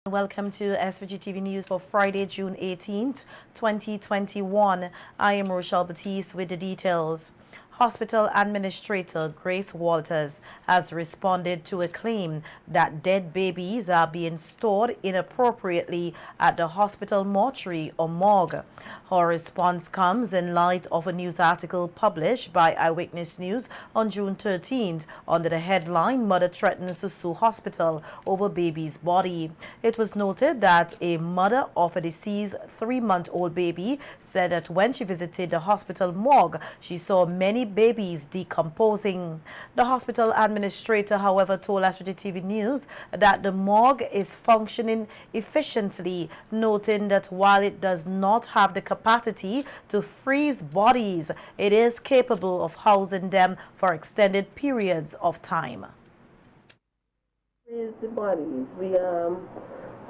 Welcome to SVG-TV News for Friday, June 18th, 2021. I am Rochelle Batiste with the details. Hospital Administrator Grace Walters has responded to a claim that dead babies are being stored inappropriately at the hospital mortuary or morgue. Her response comes in light of a news article published by Eyewitness News on June 13th under the headline, "Mother Threatens to Sue Hospital Over Baby's Body." It was noted that a mother of a deceased 3-month-old baby said that when she visited the hospital morgue, she saw many babies decomposing. The hospital administrator, however, told SVG-TV News that the morgue is functioning efficiently, noting that while it does not have the capacity to freeze bodies, it is capable of housing them for extended periods of time. Freeze the bodies.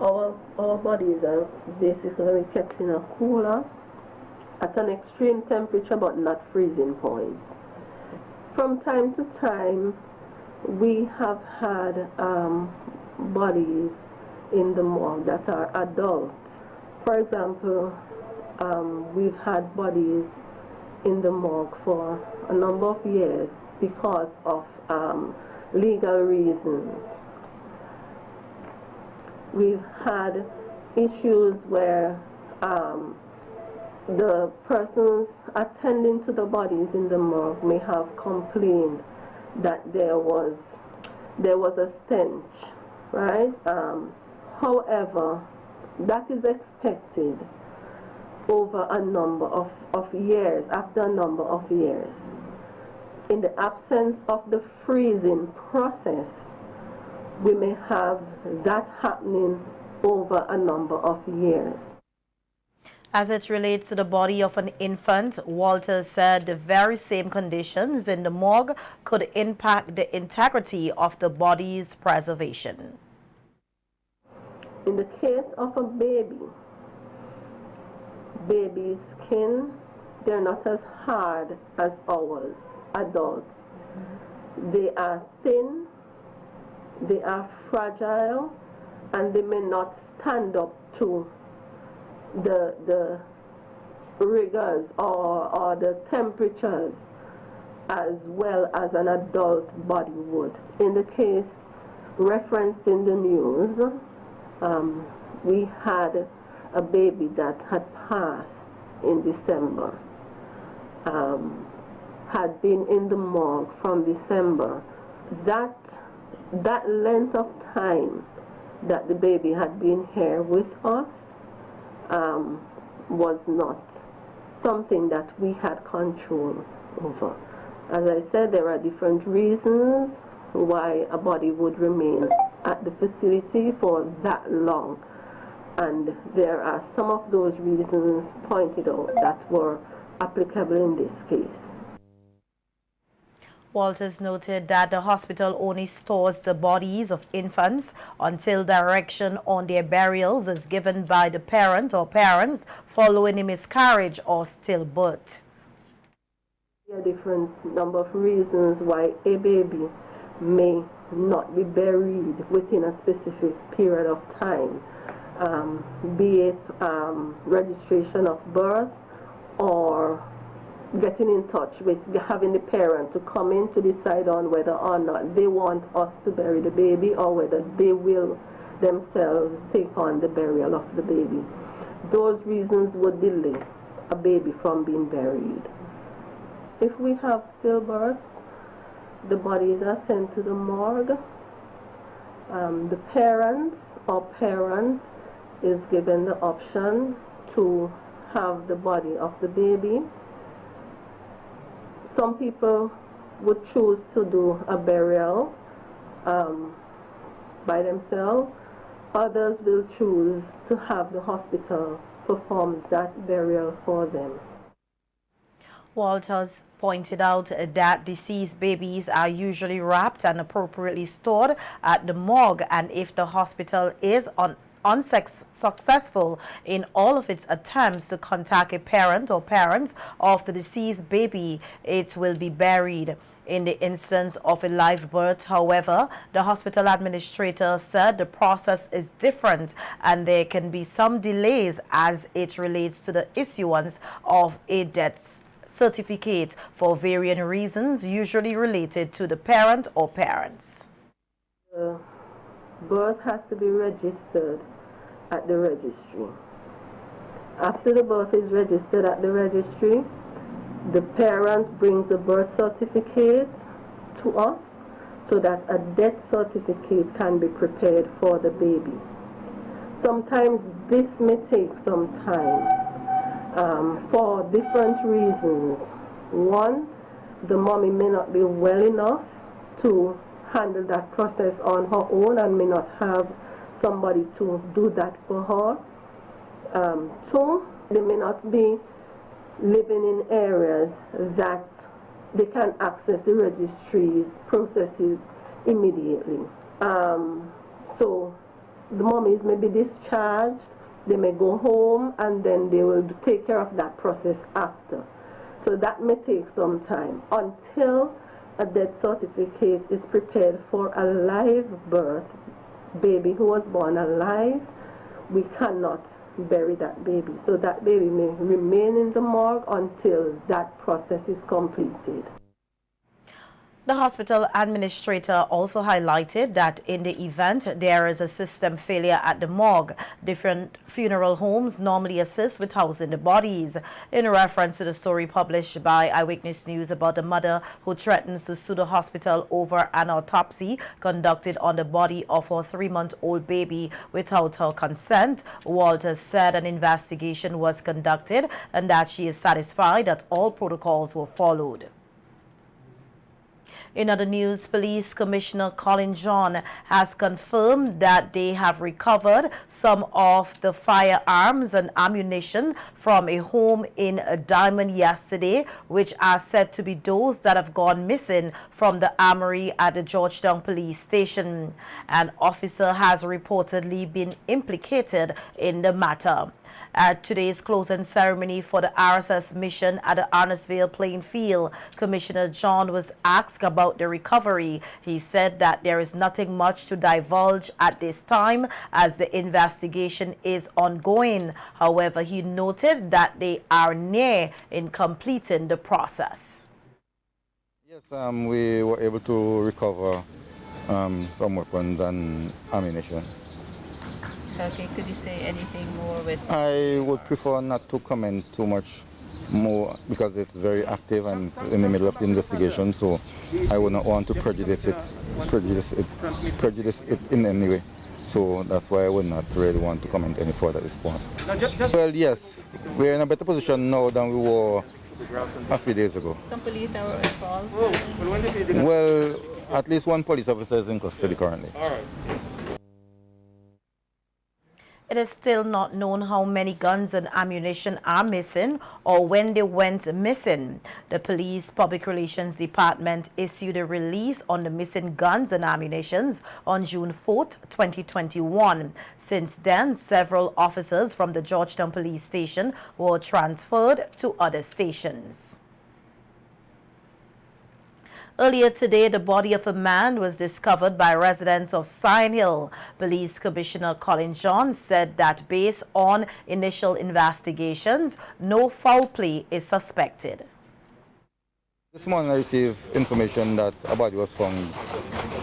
Our bodies are basically kept in a cooler at an extreme temperature but not freezing point. From time to time we have had bodies in the morgue that are adults. For example, we've had bodies in the morgue for a number of years because of legal reasons. We've had issues where the persons attending to the bodies in the morgue may have complained that there was a stench, right? However, that is expected over a number of years, after a number of years. In the absence of the freezing process, we may have that happening over a number of years. As it relates to the body of an infant, Walters said the very same conditions in the morgue could impact the integrity of the body's preservation. In the case of a baby's skin, they're not as hard as ours, adults. They are thin, they are fragile, and they may not stand up to the rigors or the temperatures as well as an adult body would. In the case referenced in the news, we had a baby that had passed in December, had been in the morgue from December. That length of time that the baby had been here with us was not something that we had control over. As I said, there are different reasons why a body would remain at the facility for that long, and there are some of those reasons pointed out that were applicable in this case. Walters noted that the hospital only stores the bodies of infants until direction on their burials is given by the parent or parents following a miscarriage or stillbirth. There are different number of reasons why a baby may not be buried within a specific period of time, be it registration of birth or getting in touch with having the parent to come in to decide on whether or not they want us to bury the baby or whether they will themselves take on the burial of the baby. Those reasons would delay a baby from being buried. If we have stillbirths, the bodies are sent to the morgue. The parents or parent is given the option to have the body of the baby. Some people would choose to do a burial by themselves. Others will choose to have the hospital perform that burial for them. Walters pointed out that deceased babies are usually wrapped and appropriately stored at the morgue, and if the hospital is unsuccessful in all of its attempts to contact a parent or parents of the deceased baby, it will be buried. In the instance of a live birth, however, the hospital administrator said the process is different and there can be some delays as it relates to the issuance of a death certificate for varying reasons, usually related to the parent or parents. Birth has to be registered at the registry. After the birth is registered at the registry, the parent brings a birth certificate to us so that a death certificate can be prepared for the baby. Sometimes this may take some time for different reasons. One, the mommy may not be well enough to handle that process on her own and may not have somebody to do that for her. Two, they may not be living in areas that they can access the registry's processes immediately. So the mummies may be discharged, they may go home, and then they will take care of that process after. So that may take some time until a death certificate is prepared for a live birth. Baby who was born alive, we cannot bury that baby. So that baby may remain in the morgue until that process is completed. The hospital administrator also highlighted that in the event there is a system failure at the morgue, different funeral homes normally assist with housing the bodies. In reference to the story published by Eyewitness News about the mother who threatens to sue the hospital over an autopsy conducted on the body of her 3-month-old baby without her consent, Walters said an investigation was conducted and that she is satisfied that all protocols were followed. In other news, Police Commissioner Colin John has confirmed that they have recovered some of the firearms and ammunition from a home in Diamond yesterday, which are said to be those that have gone missing from the armory at the Georgetown Police Station. An officer has reportedly been implicated in the matter. At today's closing ceremony for the RSS mission at the Arnesville playing field, Commissioner John was asked about the recovery. He said that there is nothing much to divulge at this time as the investigation is ongoing. However, he noted that they are near in completing the process. Yes, we were able to recover some weapons and ammunition. Okay, could you say anything more with... I would prefer not to comment too much more because it's very active and it's in the middle of the investigation, so I would not want to prejudice it in any way. So that's why I would not really want to comment any further at this point. Well, yes, we're in a better position now than we were a few days ago. Some police are involved? Well, at least one police officer is in custody currently. All right. It is still not known how many guns and ammunition are missing or when they went missing. The Police Public Relations Department issued a release on the missing guns and ammunition on June 4th, 2021. Since then, several officers from the Georgetown Police Station were transferred to other stations. Earlier today, the body of a man was discovered by residents of Sion Hill. Police Commissioner Colin John said that based on initial investigations, no foul play is suspected. This morning I received information that a body was found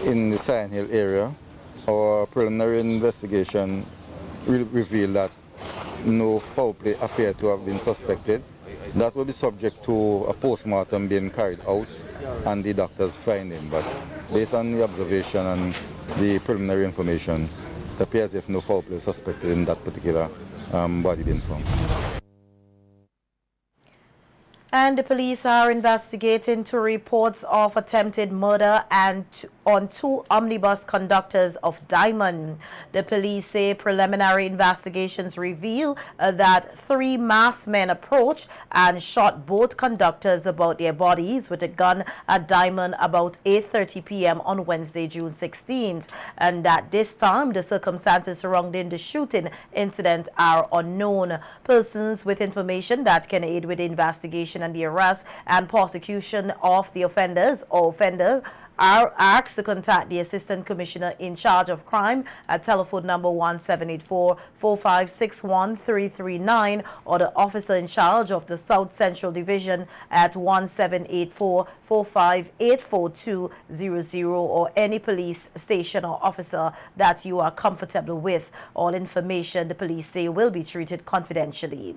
in the Sion Hill area. Our preliminary investigation revealed that no foul play appeared to have been suspected. That will be subject to a post-mortem being carried out and the doctor's finding, but based on the observation and the preliminary information, it appears if no foul play is suspected in that particular body being found. And the police are investigating 2 reports of attempted murder and on 2 omnibus conductors of Diamond. The police say preliminary investigations reveal that 3 masked men approached and shot both conductors about their bodies with a gun at Diamond about 8:30 p.m. on Wednesday, June 16th, and that this time the circumstances surrounding the shooting incident are unknown. Persons with information that can aid with the investigation and the arrest and prosecution of the offenders or offender are asked to contact the Assistant Commissioner in charge of crime at telephone number 1784-4561-339 or the officer in charge of the South Central Division at 1784-4584200 or any police station or officer that you are comfortable with. All information, the police say, will be treated confidentially.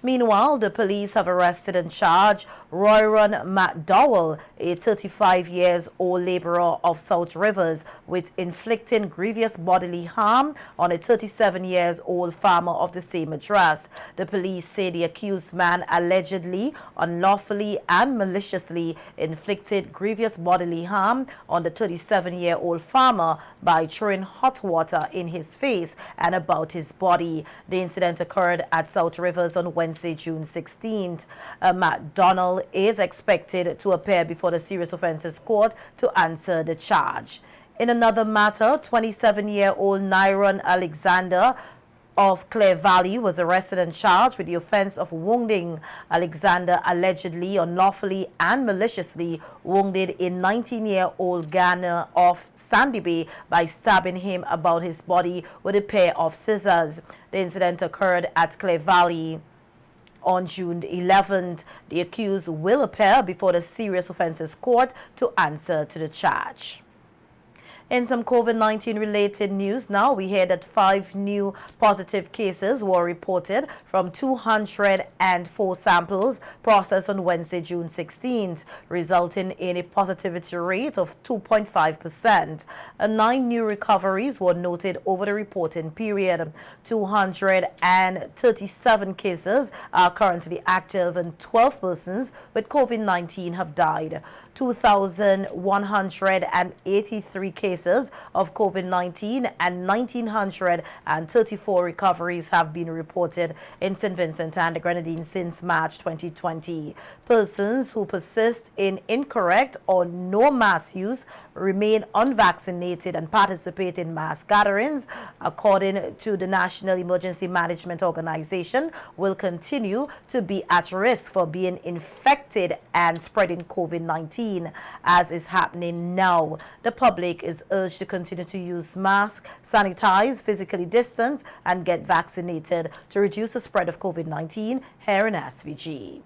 Meanwhile, the police have arrested and charged Royron McDowell, a 35-year-old laborer of South Rivers, with inflicting grievous bodily harm on a 37-year-old farmer of the same address. The police say the accused man allegedly, unlawfully, and maliciously inflicted grievous bodily harm on the 37-year-old farmer by throwing hot water in his face and about his body. The incident occurred at South Rivers on Wednesday, June 16th. McDonald is expected to appear before the Serious Offences Court to answer the charge. In another matter, 27-year-old Nyron Alexander of Clear Valley was arrested and charged with the offense of wounding. Alexander allegedly, unlawfully, and maliciously wounded a 19-year-old Ghana of Sandy Bay by stabbing him about his body with a pair of scissors. The incident occurred at Clear Valley. On June 11th, the accused will appear before the Serious Offences Court to answer to the charge. In some COVID-19 related news now, we hear that 5 new positive cases were reported from 204 samples processed on Wednesday, June 16th, resulting in a positivity rate of 2.5%. 9 new recoveries were noted over the reporting period. 237 cases are currently active and 12 persons with COVID-19 have died. 2,183 cases of COVID-19 and 1,934 recoveries have been reported in St. Vincent and the Grenadines since March 2020. Persons who persist in incorrect or no mask use, remain unvaccinated, and participate in mass gatherings, according to the National Emergency Management Organization, will continue to be at risk for being infected and spreading COVID-19, as is happening now. The public is urged to continue to use masks, sanitize, physically distance, and get vaccinated to reduce the spread of COVID-19 here in SVG.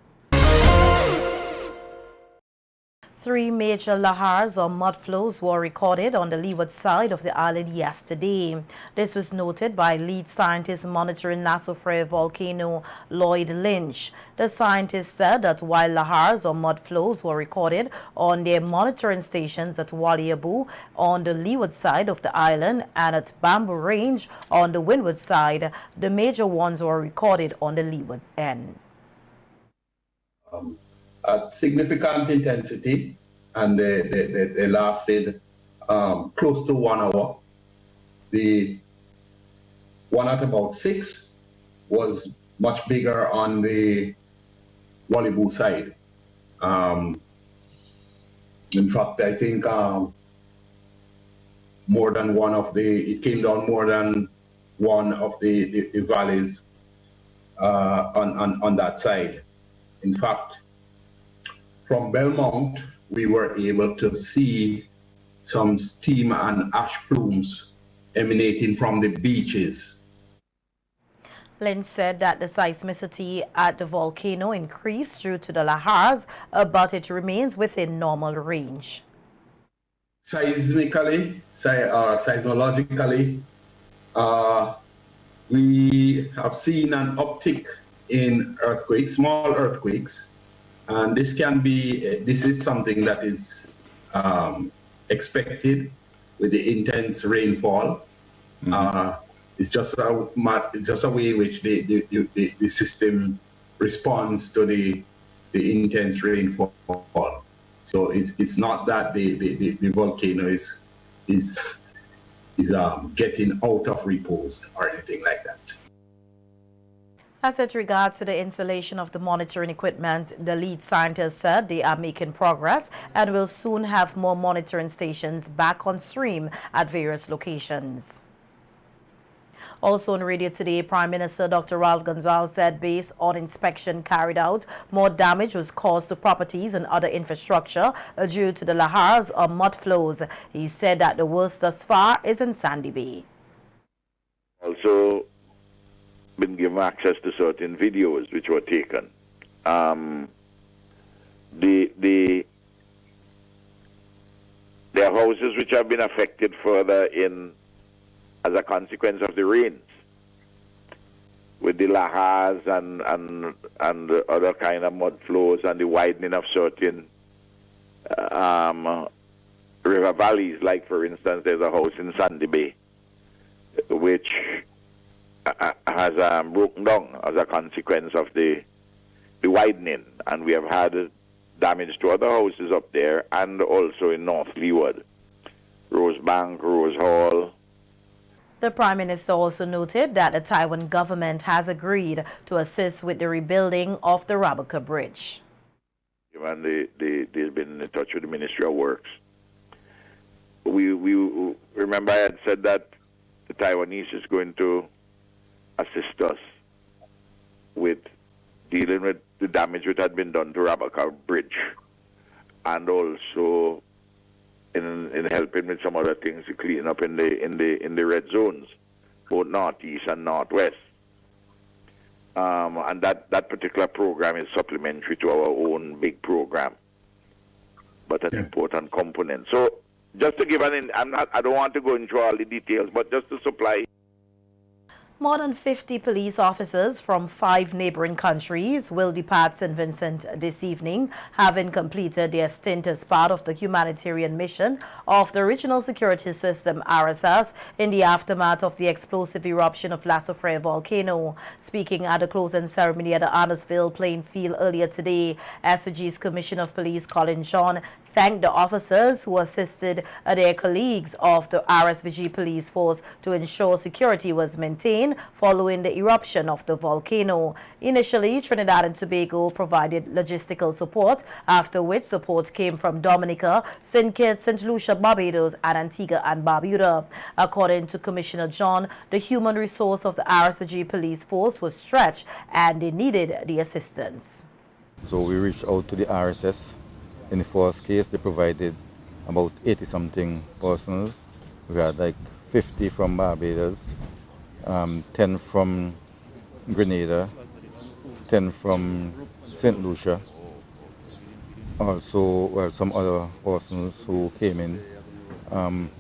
3 major lahars or mud flows were recorded on the leeward side of the island yesterday. This was noted by lead scientist monitoring Nassau Freya volcano, Lloyd Lynch. The scientist said that while lahars or mud flows were recorded on their monitoring stations at Waliabu on the leeward side of the island and at Bamboo Range on the windward side, the major ones were recorded on the leeward end. At significant intensity, and they lasted close to 1 hour. The one at about 6 was much bigger on the Walibu side. In fact, I think more than one of it came down more than one of the valleys on that side. In fact, from Belmont, we were able to see some steam and ash plumes emanating from the beaches. Lynch said that the seismicity at the volcano increased due to the lahars, but it remains within normal range. Seismologically, we have seen an uptick in earthquakes, small earthquakes. And this is something that is expected with the intense rainfall. It's just a way in which the system responds to the intense rainfall. So it's not that the volcano is getting out of repose or anything like that. As it regards to the installation of the monitoring equipment, the lead scientist said they are making progress and will soon have more monitoring stations back on stream at various locations. Also on radio today, Prime Minister Dr. Ralph Gonsalves said based on inspection carried out, more damage was caused to properties and other infrastructure due to the lahars or mud flows. He said that the worst thus far is in Sandy Bay. Also been given access to certain videos which were taken. There are houses which have been affected further as a consequence of the rains, with the lahars and other kind of mud flows and the widening of certain river valleys. Like, for instance, there's a house in Sandy Bay which has broken down as a consequence of the widening, and we have had damage to other houses up there and also in North Leeward, Rosebank, Rose Hall. The Prime Minister also noted that the Taiwan government has agreed to assist with the rebuilding of the Rabuka Bridge. And they've been in touch with the Ministry of Works. We remember I had said that the Taiwanese is going to assist us with dealing with the damage which had been done to Rabuka Bridge, and also in helping with some other things to clean up in the red zones, both northeast and northwest. And that particular program is supplementary to our own big program, but an important component. So just to give I don't want to go into all the details, but just to supply. More than 50 police officers from 5 neighboring countries will depart St. Vincent this evening, having completed their stint as part of the humanitarian mission of the Regional Security System RSS in the aftermath of the explosive eruption of La Soufrière volcano. Speaking at the closing ceremony at the Arnorsville playing field earlier today, SVG's Commissioner of Police Colin John thanked the officers who assisted their colleagues of the RSVG police force to ensure security was maintained following the eruption of the volcano. Initially, Trinidad and Tobago provided logistical support, after which support came from Dominica, St. Kitts, St. Lucia, Barbados, and Antigua and Barbuda. According to Commissioner John, the human resource of the RSVG police force was stretched and they needed the assistance. So we reached out to the RSS. In the first case, they provided about 80-something persons. We had like 50 from Barbados, 10 from Grenada, 10 from St. Lucia. Also, well, some other persons who came in.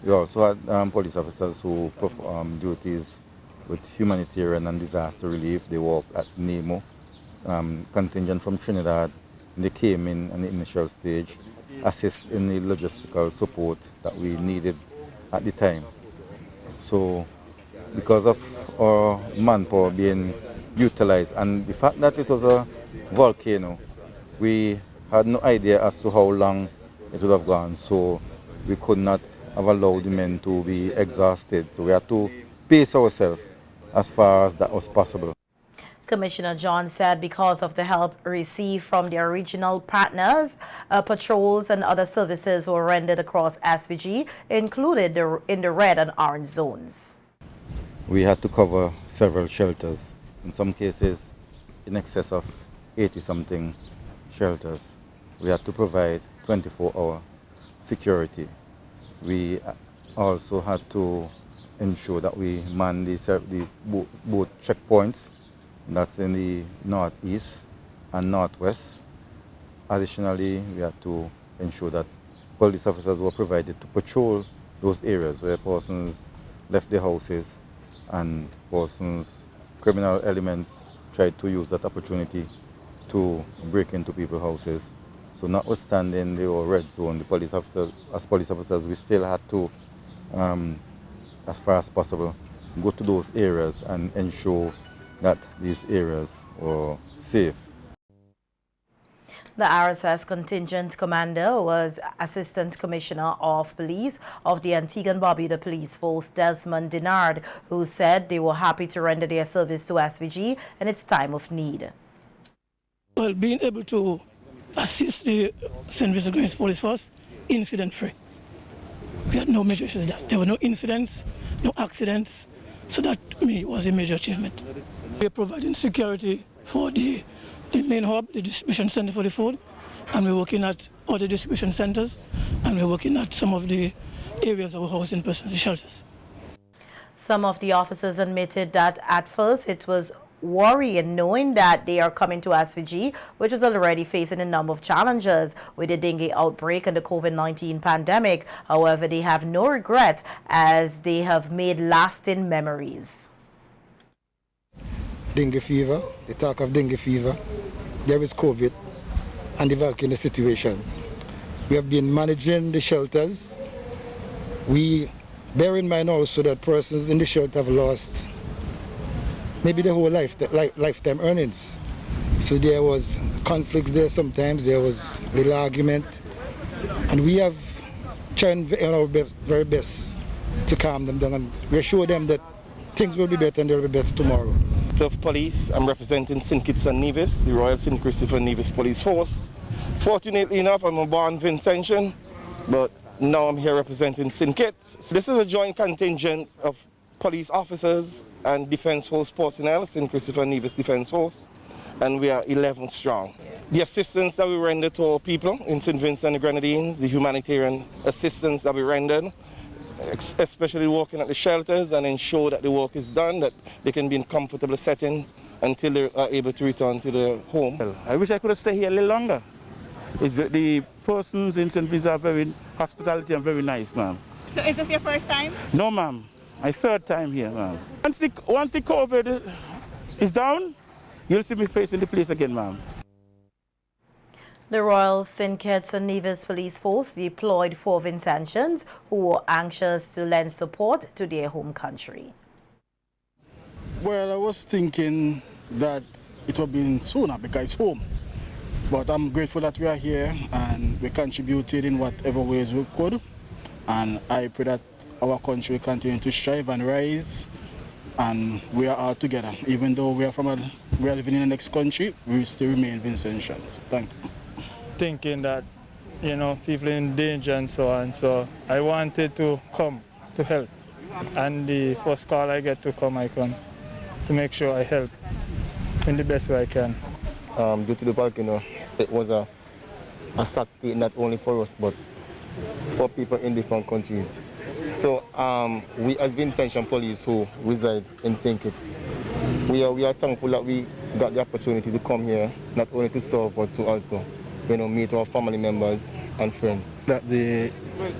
We also had police officers who perform duties with humanitarian and disaster relief. They worked at NEMO. Contingent from Trinidad. They came in the initial stage, assist in the logistical support that we needed at the time. So because of our manpower being utilized and the fact that it was a volcano, we had no idea as to how long it would have gone, so we could not have allowed the men to be exhausted. So we had to pace ourselves as far as that was possible. Commissioner John said because of the help received from their regional partners, patrols and other services were rendered across SVG, included in the red and orange zones. We had to cover several shelters, in some cases in excess of 80-something shelters. We had to provide 24-hour security. We also had to ensure that we man both checkpoints. That's in the northeast and northwest. Additionally, we had to ensure that police officers were provided to patrol those areas where persons left their houses and criminal elements tried to use that opportunity to break into people's houses. So notwithstanding the red zone, the police officers, we still had to, as far as possible, go to those areas and ensure that these areas were safe. The RSS contingent commander was Assistant Commissioner of Police of the Antigua and Barbuda Police Force, Desmond Dinard, who said they were happy to render their service to SVG in its time of need. Well, being able to assist the St. Vincent Grange Police Force, incident-free. We had no major issues with that. There were no incidents, no accidents, so that, to me, was a major achievement. We are providing security for the main hub, the distribution center for the food, and we're working at other distribution centers, and we're working at some of the areas of housing persons, the shelters. Some of the officers admitted that at first it was worrying knowing that they are coming to SVG, which was already facing a number of challenges with the dengue outbreak and the COVID-19 pandemic. However, they have no regret as they have made lasting memories. Dengue fever, the talk of dengue fever, there is COVID and the volcano situation. We have been managing the shelters. We bear in mind also that persons in the shelter have lost maybe the whole lifetime earnings. So there was conflicts there sometimes, there was little argument, and we have tried our very best to calm them down and reassure them that things will be better and they'll be better tomorrow. Of police, I'm representing St. Kitts and Nevis, the Royal St. Christopher Nevis Police Force. Fortunately enough, I'm a born Vincentian, but now I'm here representing St. Kitts. This is a joint contingent of police officers and Defence Force personnel, St. Christopher Nevis Defence Force, and we are 11 strong. The assistance that we render to our people in St. Vincent and the Grenadines, the humanitarian assistance that we rendered, especially working at the shelters and ensure that the work is done, that they can be in comfortable setting until they are able to return to their home. I wish I could have stayed here a little longer. The persons in St. Vincent are very hospitality and very nice, ma'am. So is this your first time? No, ma'am. My third time here, ma'am. Once the COVID is down, you'll see me facing the place again, ma'am. The Royal St. Kitts and Nevis Police Force deployed 4 Vincentians who were anxious to lend support to their home country. Well, I was thinking that it would be sooner because it's home. But I'm grateful that we are here and we contributed in whatever ways we could. And I pray that our country will continue to strive and rise. And we are all together. Even though we are living in the next country, we still remain Vincentians. Thank you. Thinking that, you know, people in danger and so on. So I wanted to come to help. And the first call I get to come, I come to make sure I help in the best way I can. Due to the volcano, it was a sad state not only for us, but for people in different countries. So we as Vincentian police who resides in St. Kitts, we are thankful that we got the opportunity to come here, not only to serve, but to also, you know, meet our family members and friends. That the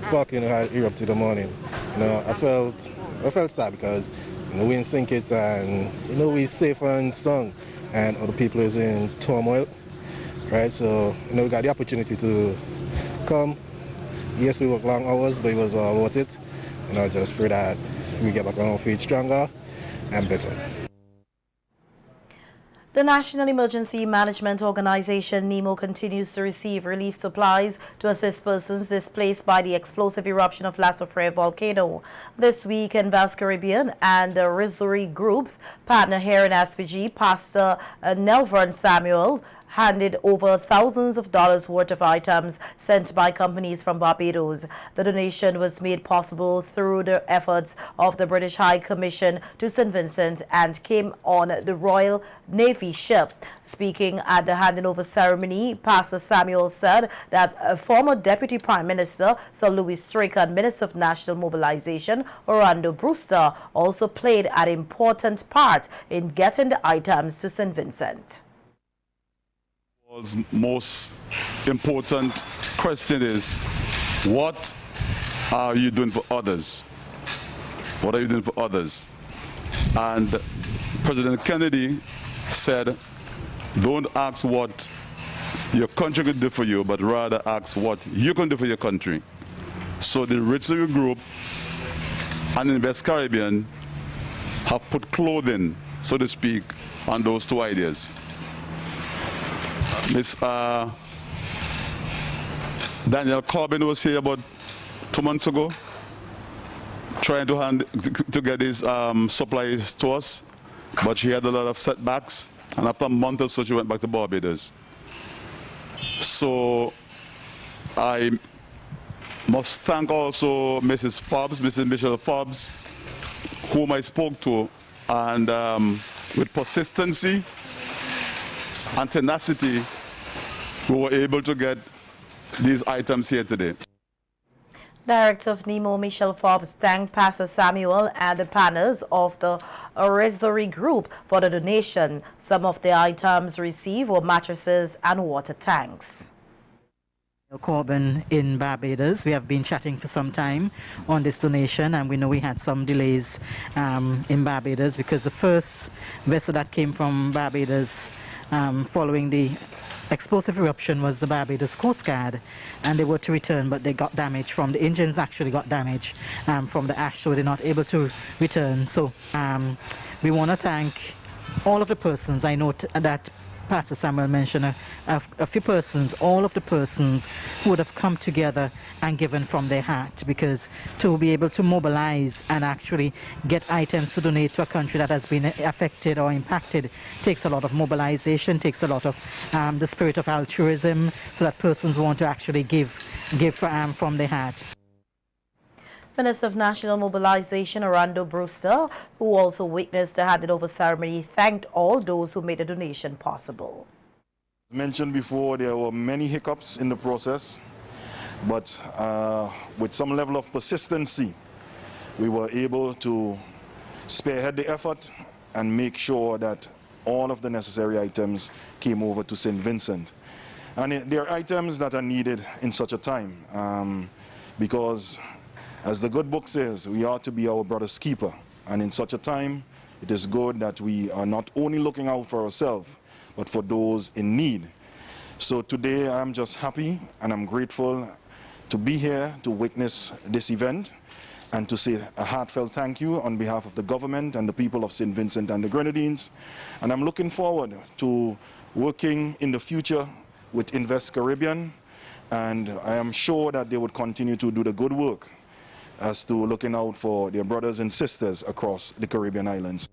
volcano had erupted in the morning, you know, I felt sad because, you know, we're in St. Kitts and, you know, we're safe and strong, and other people is in turmoil, right? So, you know, we got the opportunity to come. Yes, we work long hours, but it was all worth it. You know, just pray that we get back on our feet stronger and better. The National Emergency Management Organization, NEMO, continues to receive relief supplies to assist persons displaced by the explosive eruption of La Soufrière volcano. This week, Invest Caribbean and the Rizuri Group's partner here in SVG, Pastor Nelvern Samuel, handed over thousands of dollars worth of items sent by companies from Barbados. The donation was made possible through the efforts of the British High Commission to St. Vincent and came on the Royal Navy ship. Speaking at the handing over ceremony, Pastor Samuel said that former Deputy Prime Minister Sir Louis Straker and Minister of National Mobilization Orlando Brewster also played an important part in getting the items to St. Vincent. Most important question is, what are you doing for others? What are you doing for others? And President Kennedy said, don't ask what your country can do for you, but rather ask what you can do for your country. So the Rizuri Group and Invest Caribbean have put clothing, so to speak, on those two ideas. Ms. Daniel Corbin was here about 2 months ago, trying to get his supplies to us, but she had a lot of setbacks, and after a month or so she went back to Barbados. So I must thank also Mrs. Fobbs, Mrs. Michelle Fobbs, whom I spoke to, and with persistency and tenacity, we were able to get these items here today. Director of NEMO, Michelle Fobbs, thanked Pastor Samuel and the panels of the Rosary Group for the donation. Some of the items received were mattresses and water tanks. Corbin in Barbados. We have been chatting for some time on this donation, and we know we had some delays in Barbados because the first vessel that came from Barbados following the explosive eruption was the Barbados Coast Guard, and they were to return, but they got damaged from the engines, actually got damaged from the ash, so they're not able to return. So we want to thank all of the persons. I know that Pastor Samuel mentioned a few persons, all of the persons who would have come together and given from their heart, because to be able to mobilize and actually get items to donate to a country that has been affected or impacted takes a lot of mobilization, takes a lot of the spirit of altruism, so that persons want to actually give from their heart. Minister of National Mobilization, Orlando Brewster, who also witnessed the handing over ceremony, thanked all those who made the donation possible. As mentioned before, there were many hiccups in the process, but with some level of persistency, we were able to spearhead the effort and make sure that all of the necessary items came over to St. Vincent. And there are items that are needed in such a time because, as the good book says, we are to be our brother's keeper. And in such a time, it is good that we are not only looking out for ourselves, but for those in need. So today, I'm just happy and I'm grateful to be here to witness this event and to say a heartfelt thank you on behalf of the government and the people of St. Vincent and the Grenadines. And I'm looking forward to working in the future with Invest Caribbean, and I am sure that they would continue to do the good work as to looking out for their brothers and sisters across the Caribbean islands.